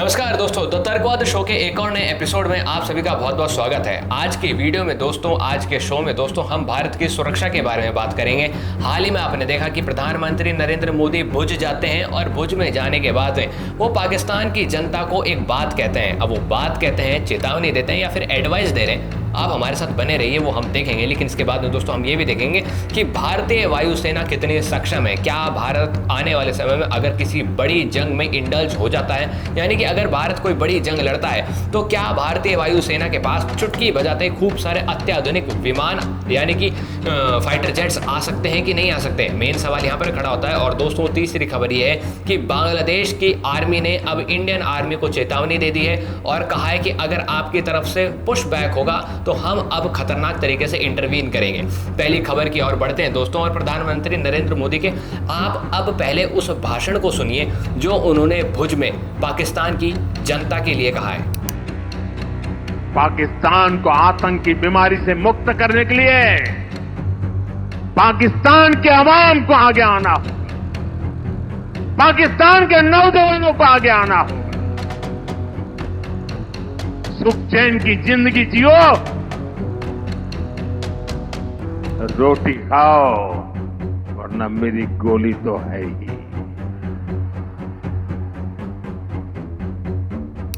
नमस्कार दोस्तों, the तर्कवाद show के एक और नए एपिसोड में आप सभी का बहुत बहुत स्वागत है। आज की वीडियो में दोस्तों, आज के शो में दोस्तों हम भारत की सुरक्षा के बारे में बात करेंगे। हाल ही में आपने देखा कि प्रधानमंत्री नरेंद्र मोदी भुज जाते हैं और भुज में जाने के बाद वो पाकिस्तान की जनता को एक बात कहते हैं। अब वो बात कहते हैं, चेतावनी देते हैं या फिर एडवाइस दे रहे हैं। आप हमारे साथ बने रहिए, वो हम देखेंगे। लेकिन इसके बाद में दोस्तों हम ये भी देखेंगे कि भारतीय वायुसेना कितनी सक्षम है। क्या भारत आने वाले समय में अगर किसी बड़ी जंग में इंडल्ज हो जाता है, यानी कि अगर भारत कोई बड़ी जंग लड़ता है, तो क्या भारतीय वायुसेना के पास चुटकी बजाते खूब सारे अत्याधुनिक विमान यानी कि फाइटर जेट्स आ सकते हैं कि नहीं आ सकते? मेन सवाल यहाँ पर खड़ा होता है। और दोस्तों तीसरी खबर ये है कि बांग्लादेश की आर्मी ने अब इंडियन आर्मी को चेतावनी दे दी है और कहा है कि अगर आपकी तरफ से पुश बैक होगा तो हम अब खतरनाक तरीके से इंटरवीन करेंगे। पहली खबर की ओर बढ़ते हैं दोस्तों, और प्रधानमंत्री नरेंद्र मोदी के आप अब पहले उस भाषण को सुनिए जो उन्होंने भुज में पाकिस्तान की जनता के लिए कहा है। पाकिस्तान को आतंक की बीमारी से मुक्त करने के लिए पाकिस्तान के अवाम को आगे आना हो, पाकिस्तान के नौजवानों को आगे आना हो। सुख चैन की जिंदगी जियो, रोटी खाओ, वरना मेरी गोली तो है ही।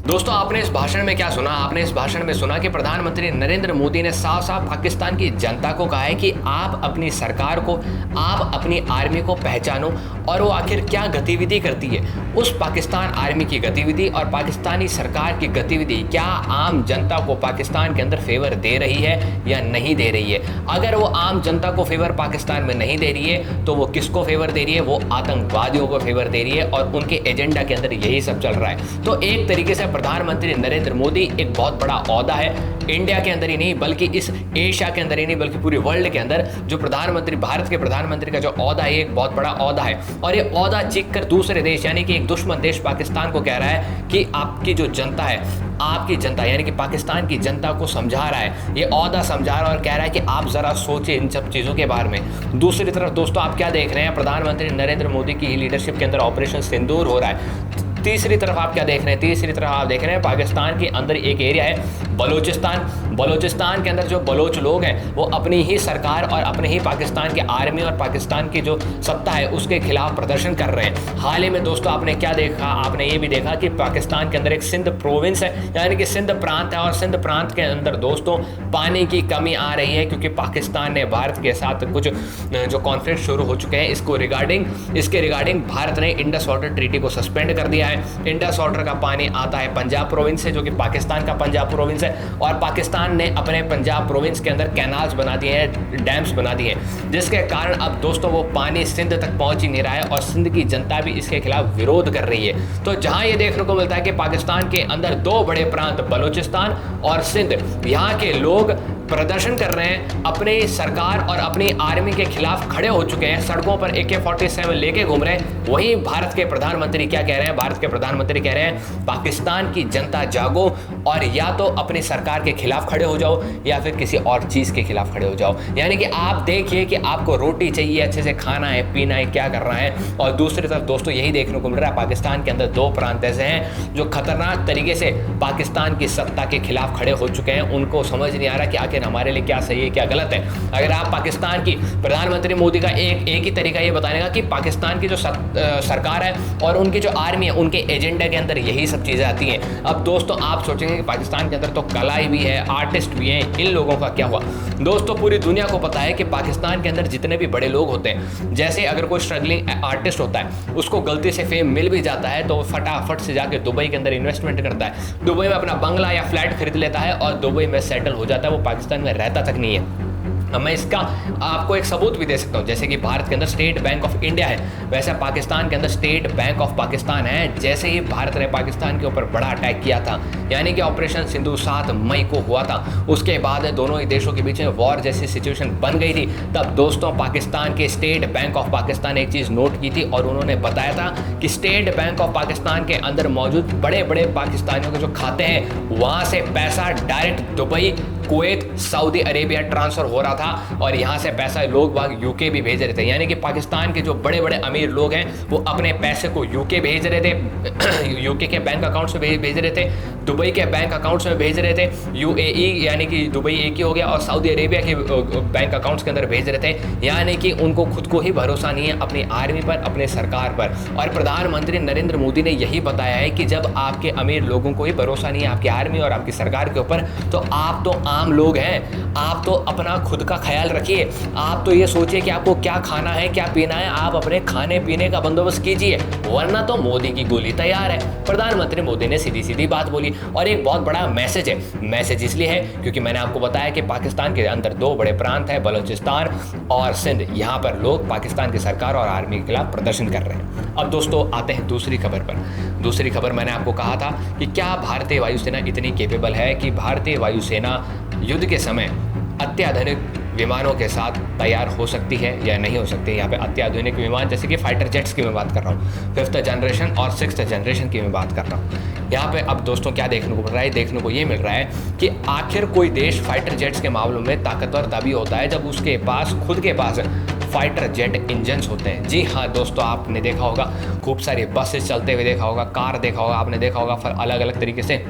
दोस्तों आपने इस भाषण में क्या सुना? आपने इस भाषण में सुना कि प्रधानमंत्री नरेंद्र मोदी ने साफ साफ पाकिस्तान की जनता को कहा है कि आप अपनी सरकार को, आप अपनी आर्मी को पहचानो और वो आखिर क्या गतिविधि करती है। उस पाकिस्तान आर्मी की गतिविधि और पाकिस्तानी सरकार की गतिविधि क्या आम जनता को पाकिस्तान के अंदर फेवर दे रही है या नहीं दे रही है? अगर वो आम जनता को फेवर पाकिस्तान में नहीं दे रही है तो वो किसको फेवर दे रही है? वो आतंकवादियों को फेवर दे रही है और उनके एजेंडा के अंदर यही सब चल रहा है। तो एक तरीके से प्रधानमंत्री नरेंद्र मोदी एक बहुत बड़ा ओहदा है इंडिया के अंदर ही नहीं बल्कि इस एशिया के अंदर ही नहीं बल्कि पूरी वर्ल्ड के अंदर। जो प्रधानमंत्री, भारत के प्रधानमंत्री का जो ओहदा है, एक बहुत बड़ा ओहदा है और ये ओहदा चीख कर दूसरे देश यानी कि एक दुश्मन देश पाकिस्तान को कह रहा है कि आपकी जो जनता है, आपकी जनता यानी कि पाकिस्तान की जनता को समझा रहा है, ये ओहदा समझा रहा है और कह रहा है कि आप जरा सोचिए इन सब चीज़ों के बारे में। दूसरी तरफ दोस्तों आप क्या देख रहे हैं? प्रधानमंत्री नरेंद्र मोदी की लीडरशिप के अंदर ऑपरेशन सिंदूर हो रहा है। तीसरी तरफ आप क्या देख रहे हैं? तीसरी तरफ आप देख रहे हैं पाकिस्तान के अंदर एक एरिया है बलूचिस्तान के अंदर जो बलोच लोग हैं वो अपनी ही सरकार और अपने ही पाकिस्तान के आर्मी और पाकिस्तान की जो सत्ता है उसके खिलाफ प्रदर्शन कर रहे हैं। हाल ही में दोस्तों आपने क्या देखा? आपने ये भी देखा कि पाकिस्तान के अंदर एक सिंध प्रोविंस है यानी कि सिंध प्रांत है और सिंध प्रांत के अंदर दोस्तों पानी की कमी आ रही है क्योंकि पाकिस्तान ने भारत के साथ कुछ जो कॉन्फ्लिक्ट शुरू हो चुके हैं इसके रिगार्डिंग भारत ने इंडस वाटर ट्रीटी को सस्पेंड कर दिया है। इंडस वाटर का पानी आता है पंजाब प्रोविंस से जो कि पाकिस्तान का पंजाब प्रोविंस है और पाकिस्तान ने अपने पंजाब प्रोविंस के अंदर कैनाल्स बना दिए हैं, डैम्स बना दिए हैं, जिसके कारण अब दोस्तों वो पानी सिंध तक पहुंच ही नहीं रहा है और सिंध की जनता भी इसके खिलाफ विरोध कर रही है। तो जहां ये देखने को मिलता है कि पाकिस्तान के अंदर दो बड़े प्रांत बलूचिस्तान और सिंध, यहाँ के लोग प्रदर्शन कर रहे हैं, अपनी सरकार और अपनी आर्मी के खिलाफ खड़े हो चुके हैं, सड़कों पर AK-47 लेके घूम रहे हैं। वहीं भारत के प्रधानमंत्री क्या कह रहे हैं? भारत के प्रधानमंत्री कह रहे हैं पाकिस्तान की जनता जागो और या तो अपनी सरकार के खिलाफ खड़े हो जाओ या फिर किसी और चीज के खिलाफ खड़े हो जाओ। यानी कि आप देखिए कि आपको रोटी चाहिए, अच्छे से खाना है, पीना है, क्या करना है। और दूसरी तरफ दोस्तों यही देखने को मिल रहा है पाकिस्तान के अंदर दो प्रांत ऐसे हैं जो खतरनाक तरीके से पाकिस्तान की सत्ता के खिलाफ खड़े हो चुके हैं। उनको समझ नहीं आ रहा कि हमारे लिए क्या सही है क्या गलत है। अगर आप पाकिस्तान की प्रधानमंत्री मोदी का एक ही तरीका ये बताने का कि पाकिस्तान की जो सरकार है और उनकी जो आर्मी है उनके एजेंडा के अंदर यही सब चीजें आती हैं। अब दोस्तों आप सोचेंगे कि पाकिस्तान के अंदर तो कलाई भी है, आर्टिस्ट भी हैं, इन लोगों का क्या हुआ? दोस्तों पूरी दुनिया को पता है कि पाकिस्तान के अंदर जितने भी बड़े लोग होते हैं, जैसे अगर कोई स्ट्रगलिंग आर्टिस्ट होता है उसको गलती से फेम मिल भी जाता है तो फटाफट से जाके दुबई के अंदर इन्वेस्टमेंट करता है, दुबई में अपना बंगला या फ्लैट खरीद लेता है और दुबई में सेटल हो जाता है, वो पाकिस्तान में रहता तक नहीं है। अब मैं इसका आपको एक सबूत भी दे सकता हूँ। जैसे कि भारत के अंदर स्टेट बैंक ऑफ इंडिया है, वैसे पाकिस्तान के अंदर स्टेट बैंक ऑफ पाकिस्तान है। जैसे ही भारत ने पाकिस्तान के ऊपर बड़ा अटैक किया था यानी कि ऑपरेशन सिंधु 7 मई को हुआ था, उसके बाद दोनों ही देशों के बीच में वॉर जैसी सिचुएशन बन गई थी, तब दोस्तों पाकिस्तान के स्टेट बैंक ऑफ पाकिस्तान एक चीज़ नोट की थी और उन्होंने बताया था कि स्टेट बैंक ऑफ पाकिस्तान के अंदर मौजूद बड़े बड़े पाकिस्तानियों के जो खाते हैं वहाँ से पैसा direct Dubai, Kuwait, Saudi Arabia transfer हो रहा था और यहाँ से पैसा लोग बाग यूके भी भेज रहे थे, यानी कि पाकिस्तान के जो बड़े बड़े अमीर लोग हैं वो अपने पैसे को यूके भेज रहे थे, यूके के बैंक अकाउंट्स में भेज रहे थे, दुबई के बैंक अकाउंट्स में भेज रहे थे, यूएई यानी कि दुबई एक ही हो गया, और सऊदी अरेबिया के बैंक अकाउंट्स के अंदर भेज रहे थे। यानी कि उनको खुद को ही भरोसा नहीं है अपनी आर्मी पर, अपने सरकार पर। और प्रधानमंत्री नरेंद्र मोदी ने यही बताया है कि जब आपके अमीर लोगों को ही भरोसा नहीं है आपकी आर्मी और आपकी सरकार के ऊपर, तो आप तो आम लोग हैं, आप तो अपना खुद का ख्याल रखिए। आप तो ये सोचिए कि आपको क्या खाना है, क्या पीना है, आप अपने खाने पीने का बंदोबस्त कीजिए, वरना तो मोदी की गोली तैयार है। प्रधानमंत्री मोदी ने सीधी सीधी बात बोली और एक बहुत बड़ा मैसेज है। मैसेज इसलिए है क्योंकि मैंने आपको बताया कि पाकिस्तान के अंदर दो बड़े प्रांत हैं, बलूचिस्तान और सिंध। यहाँ पर लोग पाकिस्तान की सरकार और आर्मी के खिलाफ प्रदर्शन कर रहे हैं। अब दोस्तों आते हैं दूसरी खबर पर। दूसरी खबर मैंने आपको कहा था कि क्या भारतीय वायुसेना इतनी केपेबल है कि भारतीय वायुसेना युद्ध के समय अत्याधुनिक विमानों के साथ तैयार हो सकती है या नहीं हो सकती है। यहाँ पे अत्याधुनिक विमान जैसे कि फाइटर जेट्स की मैं बात कर रहा हूँ, 5th जनरेशन और 6th जनरेशन की मैं बात कर रहा हूँ। यहाँ पे अब दोस्तों क्या देखने को मिल रहा है, देखने को ये मिल रहा है कि आखिर कोई देश फाइटर जेट्स के मामलों में ताकतवर तभी होता है जब उसके पास खुद के पास फाइटर जेट इंजन्स होते हैं। जी हाँ दोस्तों, आपने देखा होगा खूब सारी बसेस चलते हुए देखा होगा, कार देखा होगा, आपने देखा होगा अलग अलग तरीके से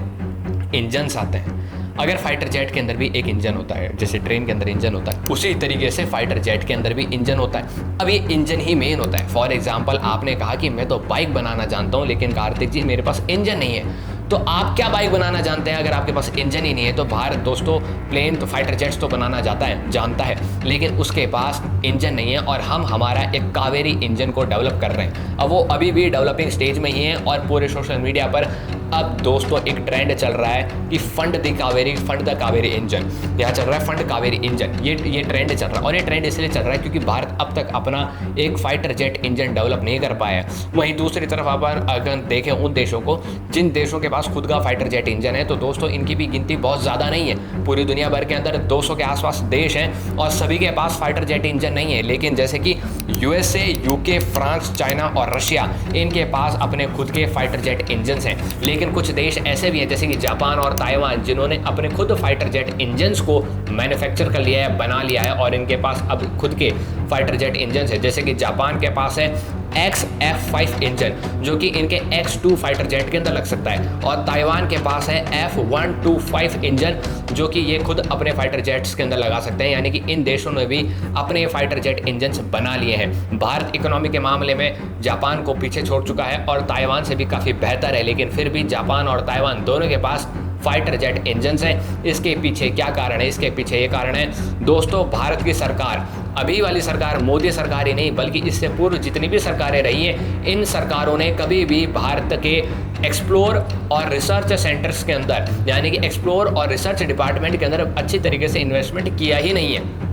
इंजन्स आते हैं। अगर फाइटर जेट के अंदर भी एक इंजन होता है, जैसे ट्रेन के अंदर इंजन होता है, उसी तरीके से फाइटर जेट के अंदर भी इंजन होता है। अब ये इंजन ही मेन होता है। फॉर एग्जांपल आपने कहा कि मैं तो बाइक बनाना जानता हूँ लेकिन कार्तिक जी मेरे पास इंजन नहीं है, तो आप क्या बाइक बनाना जानते हैं अगर आपके पास इंजन ही नहीं है? तो भारत दोस्तों प्लेन तो फाइटर जेट्स तो बनाना जानता है लेकिन उसके पास इंजन नहीं है, और हम हमारा एक कावेरी इंजन को डेवलप कर रहे हैं। अब वो अभी भी डेवलपिंग स्टेज में ही है और पूरे सोशल मीडिया पर अब दोस्तों एक ट्रेंड चल रहा है कि फंड द कावेरी इंजन। यहाँ चल रहा है फंड कावेरी इंजन, ये ट्रेंड चल रहा है। और ये ट्रेंड इसलिए चल रहा है क्योंकि भारत अब तक अपना एक फाइटर जेट इंजन डेवलप नहीं कर पाया है। वहीं दूसरी तरफ अगर देखें उन देशों को जिन देशों के पास खुद का फाइटर जेट इंजन है, तो दोस्तों इनकी भी गिनती बहुत ज़्यादा नहीं है। पूरी दुनिया भर के अंदर 200 के आसपास देश हैं और सभी के पास फाइटर जेट इंजन नहीं है। लेकिन जैसे कि यूएसए, यूके, फ्रांस, चाइना और रशिया, इनके पास अपने खुद के फाइटर जेट इंजन हैं। लेकिन कुछ देश ऐसे भी हैं जैसे कि जापान और ताइवान, जिन्होंने अपने खुद फाइटर जेट इंजन्स को मैन्युफैक्चर कर लिया है, बना लिया है, और इनके पास अब खुद के फाइटर जेट इंजन है। जैसे कि जापान के पास है XF5 इंजन जो कि इनके X2 फाइटर जेट के अंदर लग सकता है, और ताइवान के पास है F125 इंजन जो कि ये खुद अपने फाइटर जेट्स के अंदर लगा सकते हैं। यानी कि इन देशों ने भी अपने फाइटर जेट इंजन बना लिए हैं। भारत इकोनॉमी के मामले में जापान को पीछे छोड़ चुका है और ताइवान से भी काफ़ी बेहतर है, लेकिन फिर भी जापान और ताइवान दोनों के पास फाइटर जेट इंजन है। इसके पीछे क्या कारण है? इसके पीछे ये कारण है दोस्तों, भारत की सरकार, अभी वाली सरकार मोदी सरकार ही नहीं बल्कि इससे पूर्व जितनी भी सरकारें रही हैं, इन सरकारों ने कभी भी भारत के एक्सप्लोर और रिसर्च सेंटर्स के अंदर, यानी कि एक्सप्लोर और रिसर्च डिपार्टमेंट के अंदर अच्छी तरीके से इन्वेस्टमेंट किया ही नहीं है।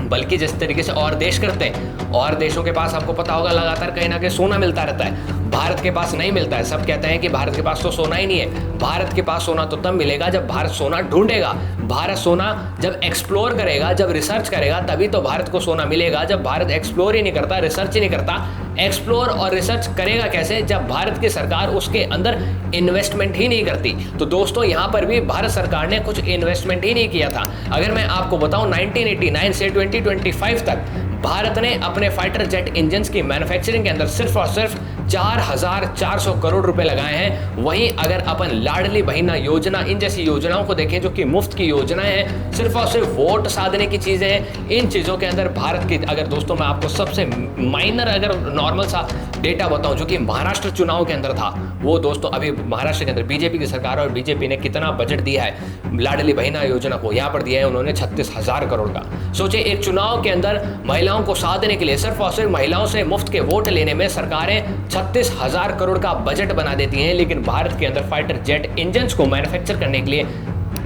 बल्कि जिस तरीके से और देश करते हैं, और देशों के पास आपको पता होगा लगातार कहीं ना कहीं सोना मिलता रहता है, भारत के पास नहीं मिलता है। सब कहते हैं कि भारत के पास तो सोना ही नहीं है। भारत के पास सोना तो तब मिलेगा जब भारत सोना ढूंढेगा। भारत सोना जब एक्सप्लोर करेगा, जब रिसर्च करेगा, तभी तो भारत को सोना मिलेगा। जब भारत एक्सप्लोर ही नहीं करता, रिसर्च ही नहीं करता, एक्सप्लोर और रिसर्च करेगा कैसे जब भारत की सरकार उसके अंदर इन्वेस्टमेंट ही नहीं करती? तो दोस्तों यहाँ पर भी भारत सरकार ने कुछ इन्वेस्टमेंट ही नहीं किया था। अगर मैं आपको बताऊं 1989 से 2025 तक भारत ने अपने फाइटर जेट इंजन्स की मैन्युफैक्चरिंग के अंदर सिर्फ और सिर्फ 4,400 करोड़ रुपए लगाए हैं। वहीं अगर अपन लाडली बहिना योजना, इन जैसी योजनाओं को देखें जो कि मुफ्त की योजनाएं हैं, सिर्फ और सिर्फ वोट साधने की चीज़ें हैं, इन चीज़ों के अंदर भारत की, अगर दोस्तों मैं आपको सबसे माइनर अगर नॉर्मल सा डेटा बताऊं जो कि महाराष्ट्र चुनाव के अंदर था, वो दोस्तों अभी महाराष्ट्र के अंदर बीजेपी की सरकार और बीजेपी ने कितना बजट दिया है लाडली बहिना योजना को, यहाँ पर दिया है उन्होंने 36,000 करोड़ का। सोचिए एक चुनाव के अंदर महिलाओं को साथ देने के लिए, सिर्फ और सिर्फ महिलाओं से मुफ्त के वोट लेने में सरकारें 36,000 करोड़ का बजट बना देती हैं, लेकिन भारत के अंदर फाइटर जेट इंजन्स को मैन्युफैक्चर करने के लिए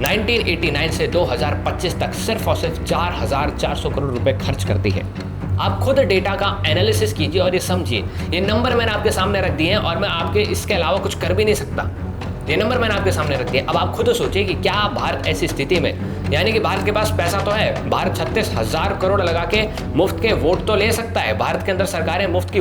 1989 से 2025 तक सिर्फ और सिर्फ 4,400 करोड़ रुपए खर्च करती है। आप खुद डेटा का एनालिसिस कीजिए और ये समझिए। ये नंबर मैंने आपके सामने रख दिए हैं और मैं आपके इसके अलावा कुछ कर भी नहीं सकता। ये नंबर मैंने आपके सामने रख दिया। अब आप खुद सोचिए कि क्या भारत ऐसी स्थिति में, यानी कि भारत के पास पैसा तो है, भारत 36,000 करोड़ लगा के मुफ्त के वोट तो ले सकता है। भारत के अंदर सरकारें मुफ्त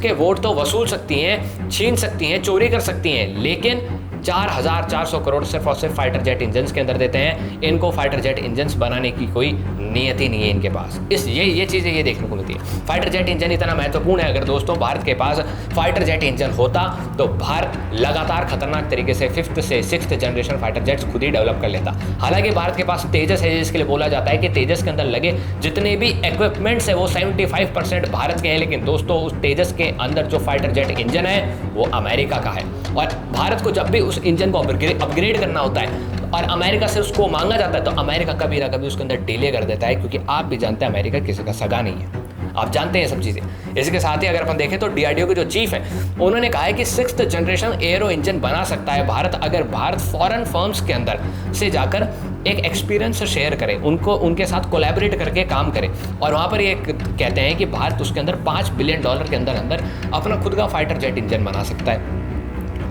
के वोट तो वसूल सकती हैं, छीन सकती हैं, चोरी कर सकती हैं, लेकिन 4,400 करोड़ सिर्फ और सिर्फ फाइटर जेट इंजन के अंदर देते हैं। इनको फाइटर जेट इंजन बनाने की कोई नीयत ही नहीं है इनके पास। ये चीज़ें ये देखने को मिलती है। फाइटर जेट इंजन इतना महत्वपूर्ण है, अगर दोस्तों भारत के पास फाइटर जेट इंजन होता तो भारत लगातार खतरनाक तरीके से 5th से 6th जनरेशन फाइटर जेट्स खुद ही डेवलप कर लेता। हालांकि भारत के पास तेजस है, जिसके लिए बोला जाता है कि तेजस के अंदर लगे जितने भी इक्विपमेंट्स है वो 75% भारत के हैं, लेकिन दोस्तों उस तेजस के अंदर जो फाइटर जेट इंजन है वो अमेरिका का है। और भारत को जब भी उस इंजन को अपग्रेड करना होता है और अमेरिका से उसको मांगा जाता है तो अमेरिका कभी ना कभी उसके अंदर डिले कर देता है, क्योंकि आप भी जानते हैं अमेरिका किसी का सगा नहीं है, आप जानते हैं सब चीज़ें। इसके साथ ही अगर अपन देखें तो DRDO के जो चीफ हैं उन्होंने कहा है कि 6th जनरेशन एरो इंजन बना सकता है भारत, अगर भारत फॉरेन फर्म्स के अंदर से जाकर एक एक्सपीरियंस शेयर करे, उनके साथ कोलैबोरेट करके काम करे। और वहाँ पर ये कहते हैं कि भारत उसके अंदर $5 बिलियन के अंदर अपना खुद का फाइटर जेट इंजन बना सकता है।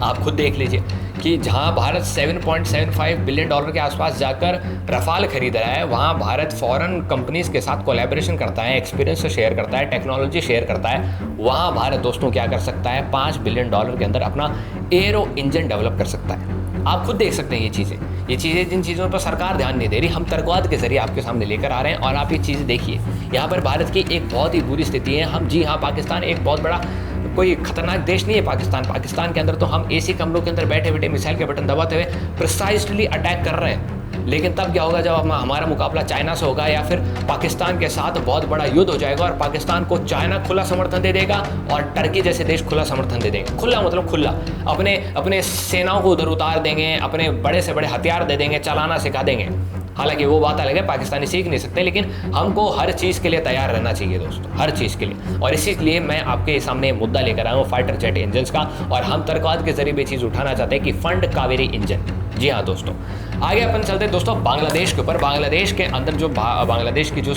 आप खुद देख लीजिए कि जहां भारत $7.75 बिलियन के आसपास जाकर रफाल खरीद रहा है, वहां भारत फॉरेन कंपनीज के साथ कोलैबोरेशन करता है, एक्सपीरियंस शेयर करता है, टेक्नोलॉजी शेयर करता है। वहां भारत दोस्तों क्या कर सकता है, $5 बिलियन के अंदर अपना एरो इंजन डेवलप कर सकता है। आप खुद देख सकते हैं ये चीज़ें जिन चीज़ों पर सरकार ध्यान नहीं दे रही, हम तर्कवाद के जरिए आपके सामने लेकर आ रहे हैं। और आप ये चीज़ें देखिए, यहाँ पर भारत की एक बहुत ही बुरी स्थिति है। हम जी हाँ, पाकिस्तान एक बहुत बड़ा कोई खतरनाक देश नहीं है। पाकिस्तान के अंदर तो हम AC कमरों के अंदर बैठे बैठे मिसाइल के बटन दबाते हुए प्रिसाइजली अटैक कर रहे हैं। लेकिन तब क्या होगा, जब हमारा मुकाबला चाइना से होगा या फिर पाकिस्तान के साथ बहुत बड़ा युद्ध हो जाएगा और पाकिस्तान को चाइना खुला समर्थन दे देगा और टर्की जैसे देश खुला समर्थन दे देंगे। खुला मतलब खुला, अपने सेनाओं को उधर उतार देंगे, अपने बड़े से बड़े हथियार दे देंगे, चलाना सिखा देंगे। हालांकि वो बात अलग है, पाकिस्तानी सीख नहीं सकते, लेकिन हमको हर चीज़ के लिए तैयार रहना चाहिए दोस्तों, हर चीज़ के लिए। और इसीलिए मैं आपके सामने मुद्दा लेकर आया हूँ फाइटर जेट इंजन का, और हम तर्कवाद के जरिए भी चीज़ उठाना चाहते हैं कि फंड कावेरी इंजन। जी हाँ दोस्तों, आगे अपन चलते हैं दोस्तों बांग्लादेश के ऊपर। बांग्लादेश के अंदर जो बांग्लादेश की जो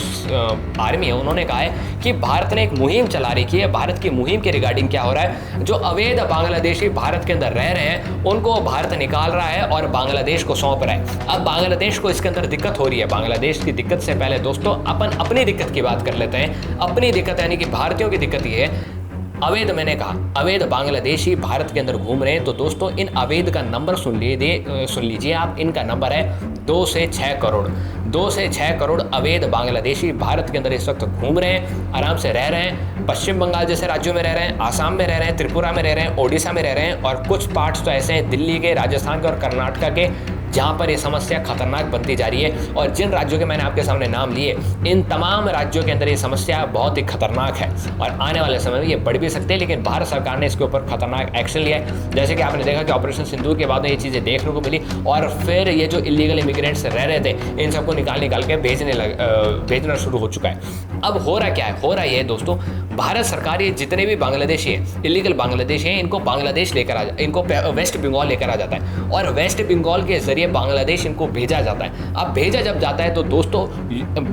आर्मी है, उन्होंने कहा है कि भारत ने एक मुहिम चला रखी है। भारत की मुहिम के रिगार्डिंग क्या हो रहा है, जो अवैध बांग्लादेशी भारत के अंदर रह रहे हैं उनको भारत निकाल रहा है और बांग्लादेश को सौंप रहा है। अब बांग्लादेश को इसके अंदर दिक्कत हो रही है। बांग्लादेश की दिक्कत से पहले दोस्तों अपन अपनी दिक्कत की बात कर लेते हैं। अपनी दिक्कत यानी कि भारतीयों की दिक्कत ये है, अवैध, मैंने कहा अवैध बांग्लादेशी भारत के अंदर घूम रहे हैं। तो दोस्तों इन अवैध का नंबर सुन लीजिए आप, इनका नंबर है 2 से 6 करोड़। 2 से 6 करोड़ अवैध बांग्लादेशी भारत के अंदर इस वक्त घूम रहे हैं, आराम से रह रहे हैं। पश्चिम बंगाल जैसे राज्यों में रह रहे हैं, आसाम में रह रहे हैं, त्रिपुरा में रह रहे हैं, ओडिशा में रह रहे हैं, और कुछ पार्ट्स तो ऐसे हैं दिल्ली के, राजस्थान के और कर्नाटका के, जहां पर ये समस्या खतरनाक बनती जा रही है। और जिन राज्यों के मैंने आपके सामने नाम लिए, इन तमाम राज्यों के अंदर ये समस्या बहुत ही खतरनाक है और आने वाले समय में ये बढ़ भी सकते हैं। लेकिन भारत सरकार ने इसके ऊपर खतरनाक एक्शन लिया है। जैसे कि आपने देखा कि ऑपरेशन सिंदूर के बाद में ये चीज़ें देखने को मिली, और फिर ये जो इलीगल इमिग्रेंट्स रह रहे थे, इन सबको निकाल के भेजना शुरू हो चुका है। अब हो रहा क्या है, हो रहा है दोस्तों, भारत सरकार ये जितने भी बांग्लादेशी हैं, इलीगल बांग्लादेशी हैं, इनको बांग्लादेश लेकर इनको वेस्ट बंगाल लेकर आ जाता है, और वेस्ट बंगाल के जरिए बांग्लादेश इनको भेजा जाता है। अब भेजा जब जाता है तो दोस्तों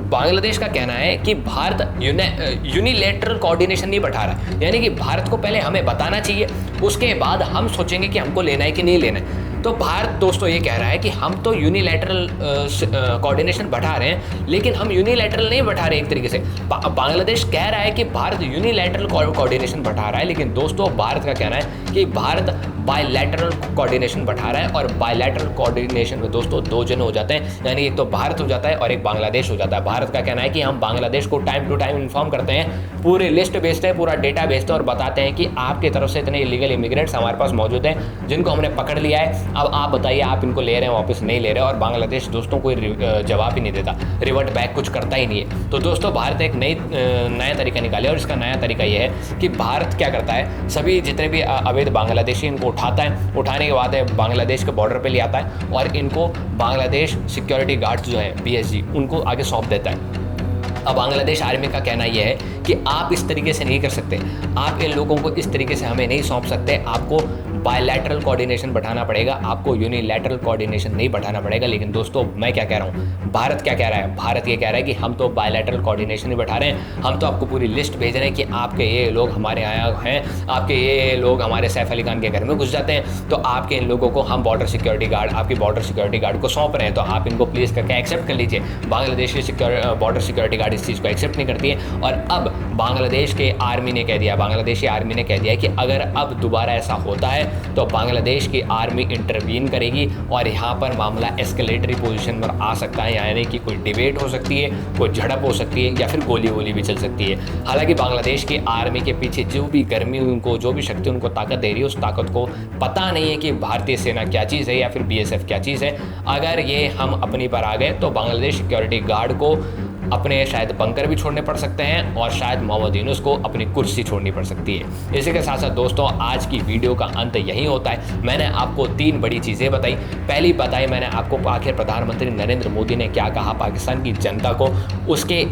बांग्लादेश का कहना है कि भारत यूनिलैटरल कोऑर्डिनेशन नहीं बैठा रहा है, यानी कि भारत को पहले हमें बताना चाहिए, उसके बाद हम सोचेंगे कि हमको लेना है कि नहीं लेना है। तो भारत दोस्तों ये कह रहा है कि हम तो यूनिलैटरल कोऑर्डिनेशन बैठा रहे हैं, लेकिन हम यूनिलैटरल नहीं बैठा रहे। एक तरीके से बांग्लादेश कह रहा है कि भारत यूनिलैटरल कोऑर्डिनेशन बैठा रहा है, लेकिन दोस्तों भारत का कहना है कि भारत बायलैटरल कोऑर्डिनेशन बैठा रहा है। और बायलैटरल कोऑर्डिनेशन में दोस्तों 2 जन हो जाते हैं, यानी एक तो भारत हो जाता है और एक बांग्लादेश हो जाता है। भारत का कहना है कि हम बांग्लादेश को टाइम टू टाइम इन्फॉर्म करते हैं, पूरे लिस्ट भेजते हैं, पूरा डेटा भेजते हैं और बताते हैं कि आपकी तरफ से इतने इलीगल इमिग्रेंट्स हमारे पास मौजूद हैं जिनको हमने पकड़ लिया है, अब आप बताइए आप इनको ले रहे हैं वापस नहीं ले रहे। और बांग्लादेश दोस्तों कोई जवाब ही नहीं देता, रिवर्ट बैक कुछ करता ही नहीं है। तो दोस्तों भारत एक नया तरीका निकाले, और इसका नया तरीका ये है कि भारत क्या करता है, सभी जितने भी अवैध बांग्लादेशी इनको उठाता है, उठाने के बाद बांग्लादेश के बॉर्डर पे ले आता है और इनको बांग्लादेश सिक्योरिटी गार्ड्स जो हैं BSG, उनको आगे सौंप देता है। अब बांग्लादेश आर्मी का कहना यह है कि आप इस तरीके से नहीं कर सकते, आप इन लोगों को इस तरीके से हमें नहीं सौंप सकते, आपको बायलैटरल कोऑर्डिनेशन बैठाना पड़ेगा, आपको यूनिलैटरल कोऑर्डिनेशन नहीं बैठाना पड़ेगा। लेकिन दोस्तों मैं क्या कह रहा हूँ, भारत क्या कह रहा है, भारत ये कह रहा है कि हम तो बायलैटरल कोऑर्डिनेशन ही बैठा रहे हैं, हम तो आपको पूरी लिस्ट भेज रहे हैं कि आपके ये लोग हमारे यहाँ हैं, आपके ये लोग हमारे सैफ अली खान के घर में घुस जाते हैं, तो आपके इन लोगों को हम बॉर्डर सिक्योरिटी गार्ड, आपकी बॉर्डर सिक्योरिटी गार्ड को सौंप रहे हैं, तो आप इनको प्लीज़ करके एक्सेप्ट कर लीजिए। बांग्लादेश की बॉर्डर सिक्योरिटी गार्ड इस चीज़ को एक्सेप्ट नहीं करती है, और अब अब बांग्लादेश के आर्मी ने कह दिया, बांग्लादेशी आर्मी ने कह दिया कि अगर अब दोबारा ऐसा होता है तो बांग्लादेश की आर्मी इंटरवीन करेगी और यहाँ पर मामला एस्केलेटरी पोजीशन पर आ सकता है, यानी कि कोई डिबेट हो सकती है, कोई झड़प हो सकती है या फिर गोली वोली भी चल सकती है। हालांकि बांग्लादेश की आर्मी के पीछे जो भी गर्मी उनको, जो भी शक्ति उनको ताकत दे रही है, उस ताकत को पता नहीं है कि भारतीय सेना क्या चीज़ है या फिर BSF क्या चीज़ है। अगर ये हम अपनी पर आ गए तो बांग्लादेश सिक्योरिटी गार्ड को अपने शायद बंकर भी छोड़ने पड़ सकते हैं और शायद मोहम्मद यूनुस को अपनी कुर्सी छोड़नी पड़ सकती है। इसी के साथ साथ दोस्तों आज की वीडियो का अंत यही होता है। मैंने आपको 3 बड़ी चीज़ें बताई। पहली बताई मैंने आपको आखिर प्रधानमंत्री नरेंद्र मोदी ने क्या कहा पाकिस्तान की जनता को, उसी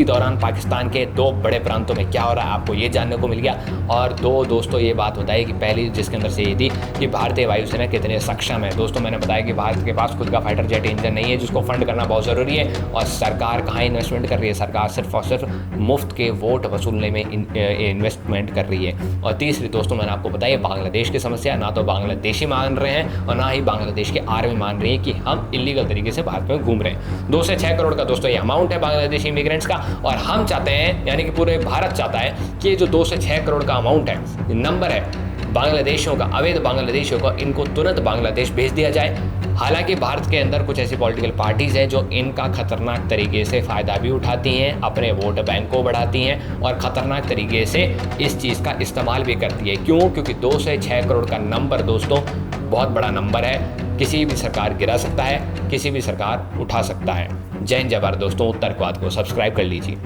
दौरान पाकिस्तान के 2 बड़े प्रांतों में क्या हो रहा है आपको ये जानने को मिल गया। और 2 दोस्तों ये बात बताई कि पहली जिसके अंदर से ये थी कि भारतीय वायुसेना कितने सक्षम है। दोस्तों मैंने बताया कि भारत के पास खुद का फाइटर जेट इंजन नहीं है जिसको फंड करना बहुत ज़रूरी है और सरकार कहाँ इन्वेस्टमेंट कर रही है, सरकार सिर्फ और सिर्फ मुफ्त के वोट वसूलने में इन्वेस्टमेंट कर रही है। और तीसरी दोस्तों मैंने आपको बताया बांग्लादेश की समस्या ना तो बांग्लादेशी मान रहे हैं और ना ही बांग्लादेश की आर्मी मान रही है कि हम इलीगल तरीके से भारत में घूम रहे हैं। 2 से 6 करोड़ का दोस्तों ये अमाउंट है बांग्लादेशी इमिग्रेंट्स का और हम चाहते हैं, यानी कि पूरे भारत चाहता है कि जो 2 से 6 करोड़ का अमाउंट है, नंबर है बांग्लादेशियों का, अवैध बांग्लादेशियों का, इनको तुरंत बांग्लादेश भेज दिया जाए। हालांकि भारत के अंदर कुछ ऐसी पॉलिटिकल पार्टीज़ हैं जो इनका खतरनाक तरीके से फ़ायदा भी उठाती हैं, अपने वोट बैंक को बढ़ाती हैं और ख़तरनाक तरीके से इस चीज़ का इस्तेमाल भी करती है। क्यों? क्योंकि 2 से 6 करोड़ का नंबर दोस्तों बहुत बड़ा नंबर है। किसी भी सरकार गिरा सकता है, किसी भी सरकार उठा सकता है। जय हिंद जय भारत दोस्तों। उत्तरवाद को सब्सक्राइब कर लीजिए।